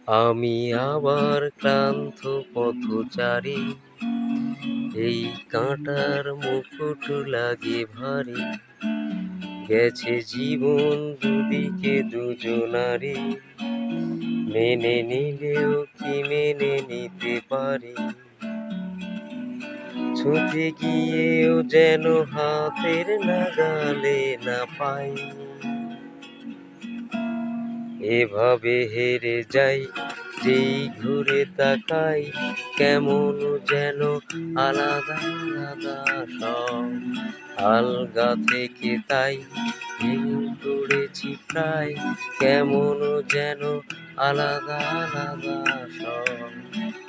আমি আবার ক্লান্ত পথচারী, এই কাঁটার মুকুট লাগে ভারী। গেছে জীবন দুদিকে দুজনারই, মেনে নিলেও কি মেনে নিতে পারি? ছুঁতে গিয়েও যেন হাতের নাগালে না পাই। এভাবে হেরে যাই, যেই ঘুরে তাকাই, কেমন যেন আলাদা আলাদা সব। আলগা থেকে তাই ভেঙে পড়েছি প্রায়, কেমন যেন আলাদা আলাদা সব।